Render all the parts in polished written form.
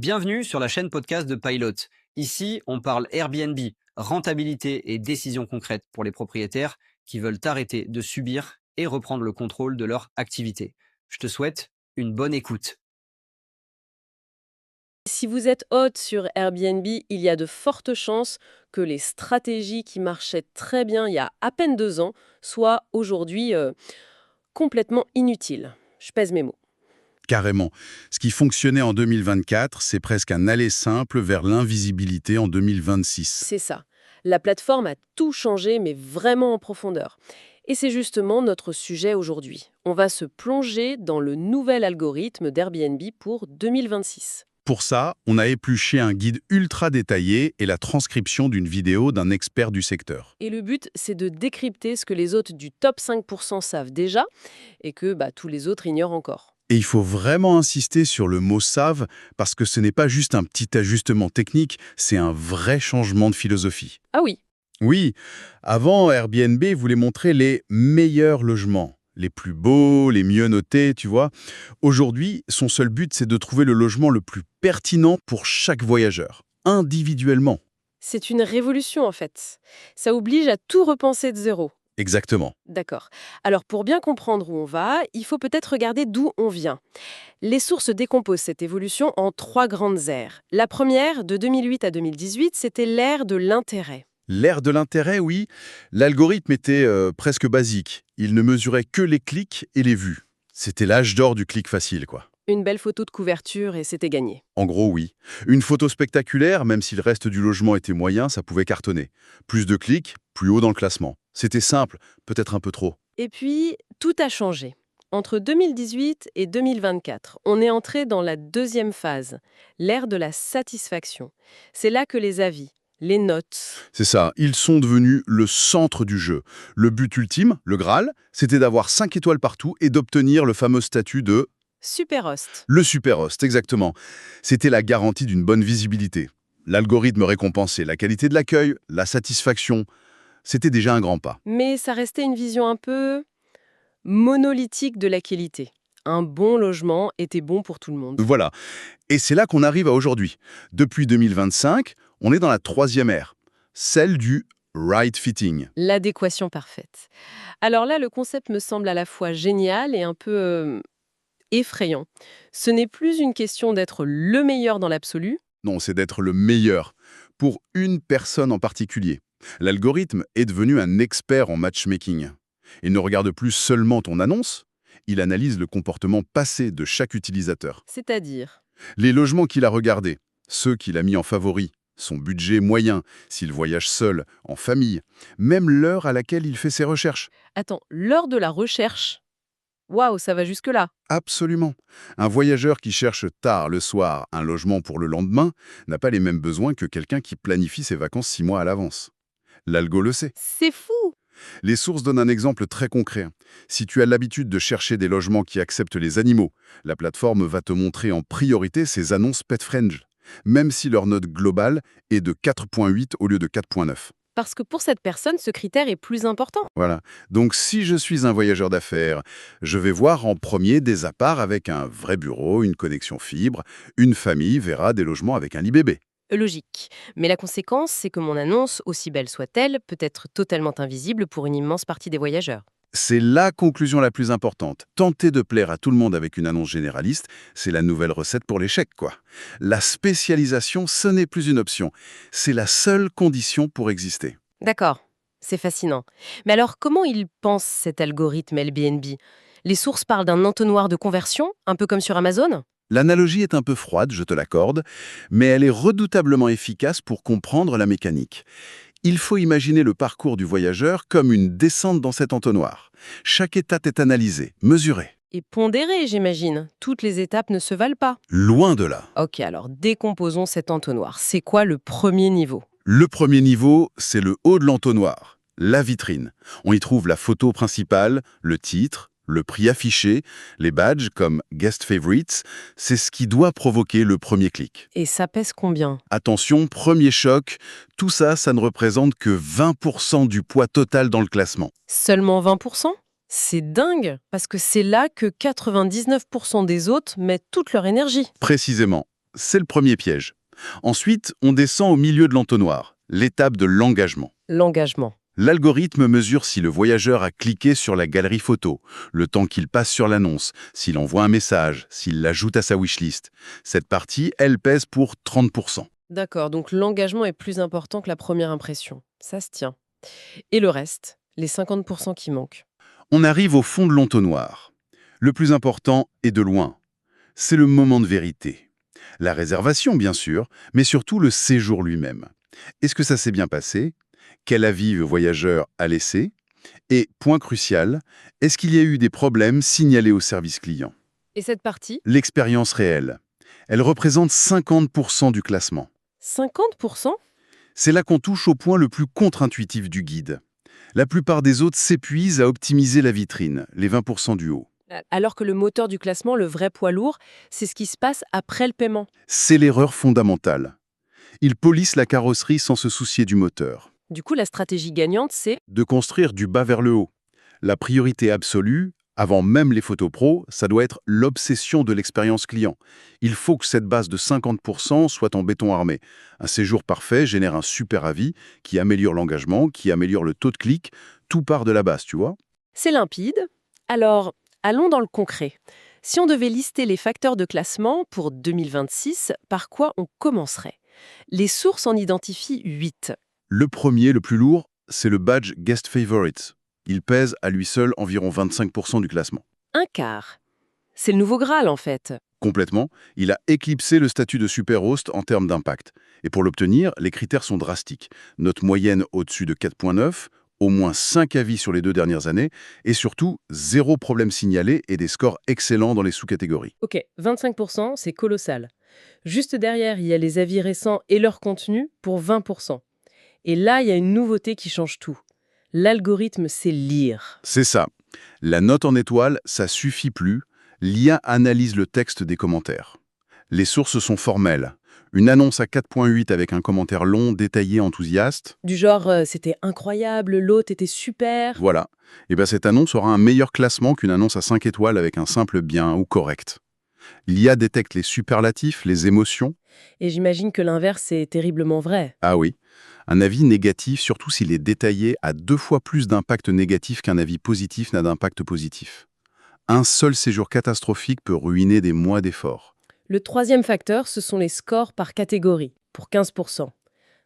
Bienvenue sur la chaîne podcast de Pilot. Ici, on parle Airbnb, rentabilité et décisions concrètes pour les propriétaires qui veulent arrêter de subir et reprendre le contrôle de leur activité. Je te souhaite une bonne écoute. Si vous êtes hôte sur Airbnb, il y a de fortes chances que les stratégies qui marchaient très bien il y a à peine 2 ans soient aujourd'hui complètement inutiles. Je pèse mes mots. Carrément. Ce qui fonctionnait en 2024, c'est presque un aller simple vers l'invisibilité en 2026. C'est ça. La plateforme a tout changé, mais vraiment en profondeur. Et c'est justement notre sujet aujourd'hui. On va se plonger dans le nouvel algorithme d'Airbnb pour 2026. Pour ça, on a épluché un guide ultra détaillé et la transcription d'une vidéo d'un expert du secteur. Et le but, c'est de décrypter ce que les hôtes du top 5% savent déjà et que tous les autres ignorent encore. Et il faut vraiment insister sur le mot «savent» parce que ce n'est pas juste un petit ajustement technique, c'est un vrai changement de philosophie. Ah oui. Oui, avant, Airbnb voulait montrer les meilleurs logements, les plus beaux, les mieux notés, tu vois. Aujourd'hui, son seul but, c'est de trouver le logement le plus pertinent pour chaque voyageur, individuellement. C'est une révolution en fait. Ça oblige à tout repenser de zéro. Exactement. D'accord. Alors pour bien comprendre où on va, il faut peut-être regarder d'où on vient. Les sources décomposent cette évolution en 3 grandes ères. La première, de 2008 à 2018, c'était l'ère de l'intérêt. L'ère de l'intérêt, oui. L'algorithme était presque basique. Il ne mesurait que les clics et les vues. C'était l'âge d'or du clic facile, quoi. Une belle photo de couverture et c'était gagné. En gros, oui. Une photo spectaculaire, même si le reste du logement était moyen, ça pouvait cartonner. Plus de clics, plus haut dans le classement. C'était simple, peut-être un peu trop. Et puis, tout a changé. Entre 2018 et 2024, on est entré dans la deuxième phase, l'ère de la satisfaction. C'est là que les avis, les notes. C'est ça, ils sont devenus le centre du jeu. Le but ultime, le Graal, c'était d'avoir 5 étoiles partout et d'obtenir le fameux statut de... Super host. Le super host, exactement. C'était la garantie d'une bonne visibilité. L'algorithme récompensait la qualité de l'accueil, la satisfaction. C'était déjà un grand pas. Mais ça restait une vision un peu monolithique de la qualité. Un bon logement était bon pour tout le monde. Voilà. Et c'est là qu'on arrive à aujourd'hui. Depuis 2025, on est dans la troisième ère, celle du right fitting. L'adéquation parfaite. Alors là, le concept me semble à la fois génial et un peu effrayant. Ce n'est plus une question d'être le meilleur dans l'absolu. Non, c'est d'être le meilleur pour une personne en particulier. L'algorithme est devenu un expert en matchmaking. Il ne regarde plus seulement ton annonce, il analyse le comportement passé de chaque utilisateur. C'est-à-dire, Les logements qu'il a regardés, ceux qu'il a mis en favori, son budget moyen, s'il voyage seul, en famille, même l'heure à laquelle il fait ses recherches. attends, l'heure de la recherche. Waouh, ça va jusque-là. Absolument. Un voyageur qui cherche tard le soir un logement pour le lendemain n'a pas les mêmes besoins que quelqu'un qui planifie ses vacances 6 mois à l'avance. L'algo le sait. C'est fou. Les sources donnent un exemple très concret. Si tu as l'habitude de chercher des logements qui acceptent les animaux, la plateforme va te montrer en priorité ces annonces pet-friendly, même si leur note globale est de 4,8 au lieu de 4,9. Parce que pour cette personne, ce critère est plus important. Voilà. Donc si je suis un voyageur d'affaires, je vais voir en premier des apparts avec un vrai bureau, une connexion fibre. Une famille verra des logements avec un lit bébé. Logique. Mais la conséquence, c'est que mon annonce, aussi belle soit-elle, peut être totalement invisible pour une immense partie des voyageurs. C'est la conclusion la plus importante. Tenter de plaire à tout le monde avec une annonce généraliste, c'est la nouvelle recette pour l'échec, quoi. La spécialisation, ce n'est plus une option. C'est la seule condition pour exister. D'accord, c'est fascinant. Mais alors, comment il pense cet algorithme Airbnb? Les sources parlent d'un entonnoir de conversion, un peu comme sur Amazon? L'analogie est un peu froide, je te l'accorde, mais elle est redoutablement efficace pour comprendre la mécanique. Il faut imaginer le parcours du voyageur comme une descente dans cet entonnoir. Chaque étape est analysée, mesurée. Et pondéré, j'imagine. Toutes les étapes ne se valent pas. Loin de là. Ok, alors décomposons cet entonnoir. C'est quoi le premier niveau? Le premier niveau, c'est le haut de l'entonnoir, la vitrine. On y trouve la photo principale, le titre, le prix affiché, les badges comme Guest Favorites. C'est ce qui doit provoquer le premier clic. Et ça pèse combien? Attention, premier choc, tout ça, ça ne représente que 20% du poids total dans le classement. Seulement 20%? C'est dingue, parce que c'est là que 99% des hôtes mettent toute leur énergie. Précisément. c'est le premier piège. Ensuite, on descend au milieu de l'entonnoir, l'étape de l'engagement. L'engagement. L'algorithme mesure si le voyageur a cliqué sur la galerie photo, le temps qu'il passe sur l'annonce, s'il envoie un message, s'il l'ajoute à sa wishlist. Cette partie, elle pèse pour 30%. D'accord, donc l'engagement est plus important que la première impression. Ça se tient. Et le reste, les 50% qui manquent. On arrive au fond de l'entonnoir. Le plus important est de loin. C'est le moment de vérité. La réservation, bien sûr, mais surtout le séjour lui-même. Est-ce que ça s'est bien passé? Quel avis le voyageur a laissé? Et, point crucial, est-ce qu'il y a eu des problèmes signalés au service client? Et cette partie? L'expérience réelle. Elle représente 50% du classement. 50%? C'est là qu'on touche au point le plus contre-intuitif du guide. La plupart des autres s'épuisent à optimiser la vitrine, les 20% du haut. Alors que le moteur du classement, le vrai poids lourd, c'est ce qui se passe après le paiement. C'est l'erreur fondamentale. Ils polissent la carrosserie sans se soucier du moteur. Du coup, la stratégie gagnante, c'est De construire du bas vers le haut. La priorité absolue, avant même les photos pro, ça doit être l'obsession de l'expérience client. Il faut que cette base de 50% soit en béton armé. Un séjour parfait génère un super avis qui améliore l'engagement, qui améliore le taux de clic. Tout part de la base, tu vois. c'est limpide. Alors, allons dans le concret. Si on devait lister les facteurs de classement pour 2026, par quoi on commencerait? Les sources en identifient 8. Le premier, le plus lourd, c'est le badge Guest Favorite. Il pèse à lui seul environ 25% du classement. Un quart. C'est le nouveau Graal, en fait. Complètement, il a éclipsé le statut de super host en termes d'impact. Et pour l'obtenir, les critères sont drastiques. Note moyenne au-dessus de 4,9, au moins 5 avis sur les 2 dernières années, et surtout, 0 problème signalé et des scores excellents dans les sous-catégories. Ok, 25%, c'est colossal. Juste derrière, il y a les avis récents et leur contenu pour 20%. Et là, il y a une nouveauté qui change tout. L'algorithme sait lire. C'est ça. La note en étoile, ça suffit plus. L'IA analyse le texte des commentaires. Les sources sont formelles. Une annonce à 4,8 avec un commentaire long, détaillé, enthousiaste. Du genre, c'était incroyable, l'hôte était super. Voilà. Et bien cette annonce aura un meilleur classement qu'une annonce à 5 étoiles avec un simple bien ou correct. L'IA détecte les superlatifs, les émotions. Et j'imagine que l'inverse est terriblement vrai. Ah oui. Un avis négatif, surtout s'il est détaillé, a 2 fois plus d'impact négatif qu'un avis positif n'a d'impact positif. Un seul séjour catastrophique peut ruiner des mois d'efforts. Le troisième facteur, ce sont les scores par catégorie, pour 15%.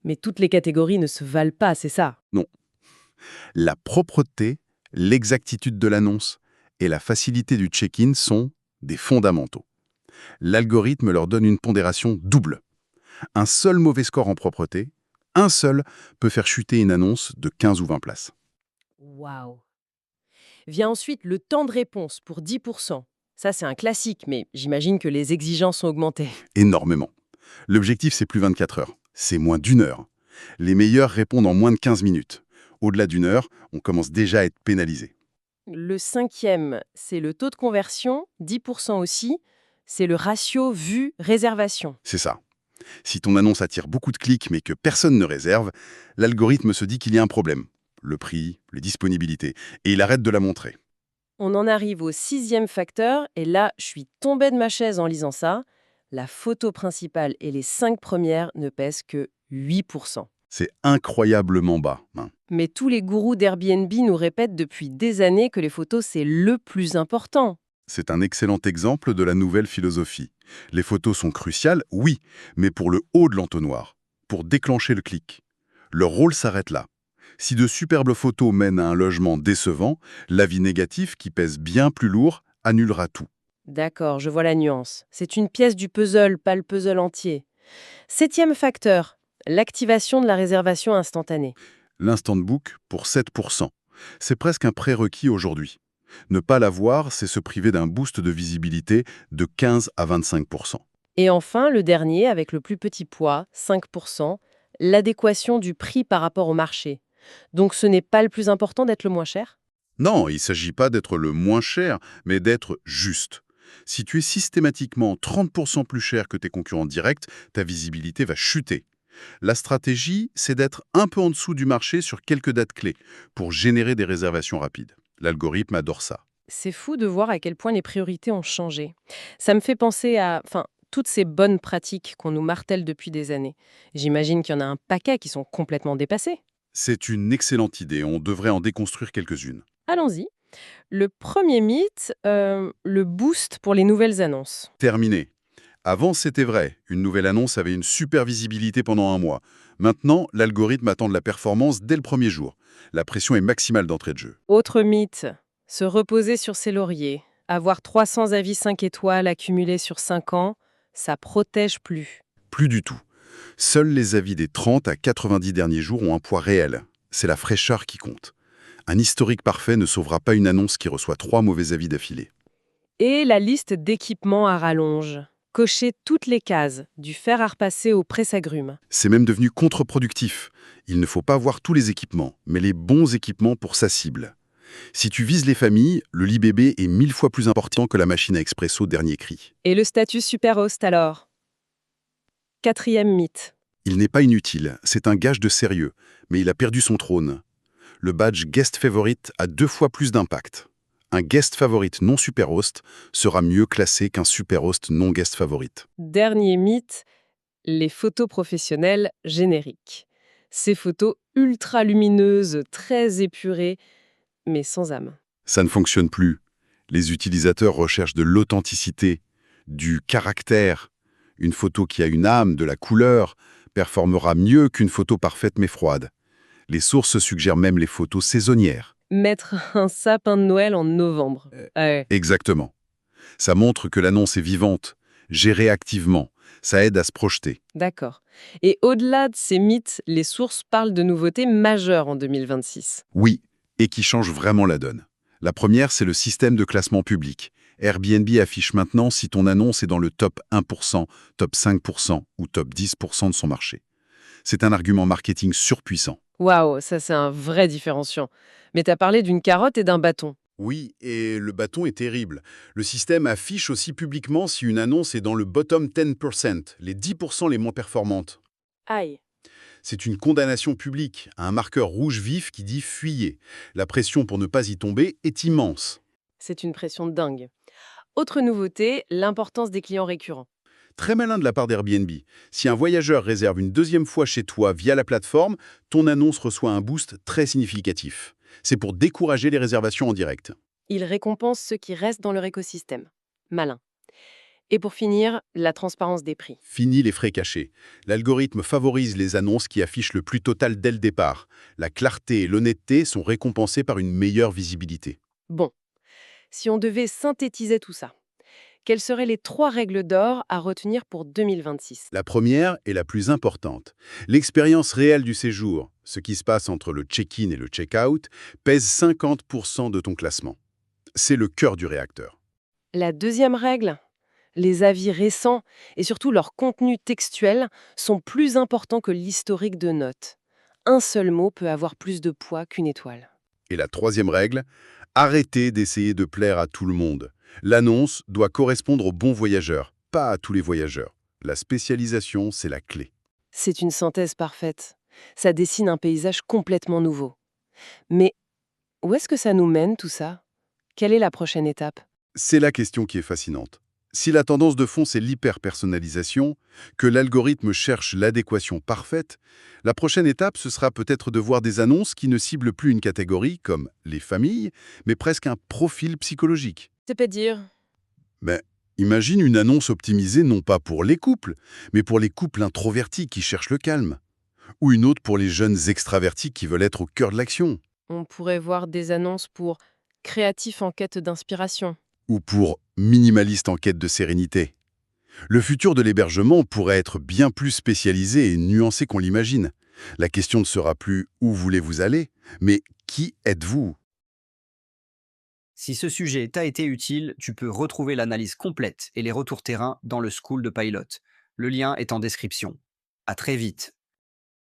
Mais toutes les catégories ne se valent pas, c'est ça. Non. La propreté, l'exactitude de l'annonce et la facilité du check-in sont des fondamentaux. L'algorithme leur donne une pondération double. Un seul mauvais score en propreté, un seul, peut faire chuter une annonce de 15 ou 20 places. Waouh. Vient ensuite le temps de réponse pour 10%. Ça, c'est un classique, mais j'imagine que les exigences ont augmenté. Énormément. L'objectif, c'est plus 24 heures. C'est moins d'1 heure. Les meilleurs répondent en moins de 15 minutes. Au-delà d'1 heure, on commence déjà à être pénalisé. Le cinquième, c'est le taux de conversion, 10% aussi. C'est le ratio vue-réservation. C'est ça. Si ton annonce attire beaucoup de clics mais que personne ne réserve, l'algorithme se dit qu'il y a un problème. Le prix, les disponibilités. Et il arrête de la montrer. On en arrive au sixième facteur, et là, je suis tombée de ma chaise en lisant ça. La photo principale et les 5 premières ne pèsent que 8%. C'est incroyablement bas. Mais tous les gourous d'Airbnb nous répètent depuis des années que les photos, c'est le plus important. C'est un excellent exemple de la nouvelle philosophie. Les photos sont cruciales, oui, mais pour le haut de l'entonnoir, pour déclencher le clic. Leur rôle s'arrête là. Si de superbes photos mènent à un logement décevant, l'avis négatif, qui pèse bien plus lourd, annulera tout. D'accord, je vois la nuance. C'est une pièce du puzzle, pas le puzzle entier. Septième facteur, l'activation de la réservation instantanée. L'instant book pour 7%. C'est presque un prérequis aujourd'hui. Ne pas l'avoir, c'est se priver d'un boost de visibilité de 15 à 25%. Et enfin, le dernier, avec le plus petit poids, 5%, l'adéquation du prix par rapport au marché. Donc ce n'est pas le plus important d'être le moins cher? Non, il ne s'agit pas d'être le moins cher, mais d'être juste. Si tu es systématiquement 30% plus cher que tes concurrents directs, ta visibilité va chuter. La stratégie, c'est d'être un peu en dessous du marché sur quelques dates clés pour générer des réservations rapides. L'algorithme adore ça. C'est fou de voir à quel point les priorités ont changé. Ça me fait penser à... toutes ces bonnes pratiques qu'on nous martèle depuis des années, j'imagine qu'il y en a un paquet qui sont complètement dépassés. C'est une excellente idée, on devrait en déconstruire quelques-unes. Allons-y. Le premier mythe, le boost pour les nouvelles annonces. Terminé. Avant, c'était vrai, une nouvelle annonce avait une super visibilité pendant un mois. Maintenant, l'algorithme attend de la performance dès le premier jour. La pression est maximale d'entrée de jeu. Autre mythe, se reposer sur ses lauriers. Avoir 300 avis 5 étoiles accumulés sur 5 ans, ça protège plus. Plus du tout. Seuls les avis des 30 à 90 derniers jours ont un poids réel. C'est la fraîcheur qui compte. Un historique parfait ne sauvera pas une annonce qui reçoit 3 mauvais avis d'affilée. Et la liste d'équipements à rallonge. Cocher toutes les cases, du fer à repasser au presse-agrumes. C'est même devenu contre-productif. Il ne faut pas voir tous les équipements, mais les bons équipements pour sa cible. Si tu vises les familles, le lit bébé est 1000 fois plus important que la machine à expresso dernier cri. Et le statut super host alors? Quatrième mythe. Il n'est pas inutile, c'est un gage de sérieux, mais il a perdu son trône. Le badge Guest Favorite a 2 fois plus d'impact. Un Guest Favorite non super host sera mieux classé qu'un super host non Guest Favorite. Dernier mythe, les photos professionnelles génériques. Ces photos ultra lumineuses, très épurées, mais sans âme. Ça ne fonctionne plus. Les utilisateurs recherchent de l'authenticité, du caractère. Une photo qui a une âme, de la couleur, performera mieux qu'une photo parfaite mais froide. Les sources suggèrent même les photos saisonnières. Mettre un sapin de Noël en novembre. Ah ouais. Exactement. Ça montre que l'annonce est vivante, gérée activement. Ça aide à se projeter. D'accord. Et au-delà de ces mythes, les sources parlent de nouveautés majeures en 2026. Oui, et qui change vraiment la donne. La première, c'est le système de classement public. Airbnb affiche maintenant si ton annonce est dans le top 1%, top 5% ou top 10% de son marché. C'est un argument marketing surpuissant. Waouh, ça c'est un vrai différenciant. Mais t'as parlé d'une carotte et d'un bâton. Oui, et le bâton est terrible. Le système affiche aussi publiquement si une annonce est dans le bottom 10%, les 10% les moins performantes. Aïe. C'est une condamnation publique, un marqueur rouge vif qui dit « fuyez ». La pression pour ne pas y tomber est immense. C'est une pression de dingue. Autre nouveauté, l'importance des clients récurrents. Très malin de la part d'Airbnb. Si un voyageur réserve une deuxième fois chez toi via la plateforme, ton annonce reçoit un boost très significatif. C'est pour décourager les réservations en direct. Ils récompensent ceux qui restent dans leur écosystème. Malin. Et pour finir, la transparence des prix. Fini les frais cachés. L'algorithme favorise les annonces qui affichent le plus total dès le départ. La clarté et l'honnêteté sont récompensées par une meilleure visibilité. Bon, si on devait synthétiser tout ça, quelles seraient les 3 règles d'or à retenir pour 2026? La première est la plus importante. L'expérience réelle du séjour, ce qui se passe entre le check-in et le check-out, pèse 50% de ton classement. C'est le cœur du réacteur. La deuxième règle, les avis récents et surtout leur contenu textuel sont plus importants que l'historique de notes. Un seul mot peut avoir plus de poids qu'une étoile. Et la troisième règle, arrêtez d'essayer de plaire à tout le monde. L'annonce doit correspondre aux bons voyageurs, pas à tous les voyageurs. La spécialisation, c'est la clé. C'est une synthèse parfaite. Ça dessine un paysage complètement nouveau. Mais où est-ce que ça nous mène tout ça? Quelle est la prochaine étape? C'est la question qui est fascinante. Si la tendance de fond, c'est l'hyper-personnalisation, que l'algorithme cherche l'adéquation parfaite, la prochaine étape, ce sera peut-être de voir des annonces qui ne ciblent plus une catégorie, comme les familles, mais presque un profil psychologique. C'est-à-dire? Ben, imagine une annonce optimisée non pas pour les couples, mais pour les couples introvertis qui cherchent le calme. Ou une autre pour les jeunes extravertis qui veulent être au cœur de l'action. On pourrait voir des annonces pour créatifs en quête d'inspiration. Ou pour minimalistes en quête de sérénité. Le futur de l'hébergement pourrait être bien plus spécialisé et nuancé qu'on l'imagine. La question ne sera plus « où voulez-vous aller ?», mais « qui êtes-vous » Si ce sujet t'a été utile, tu peux retrouver l'analyse complète et les retours terrain dans le School de Pilot. Le lien est en description. À très vite.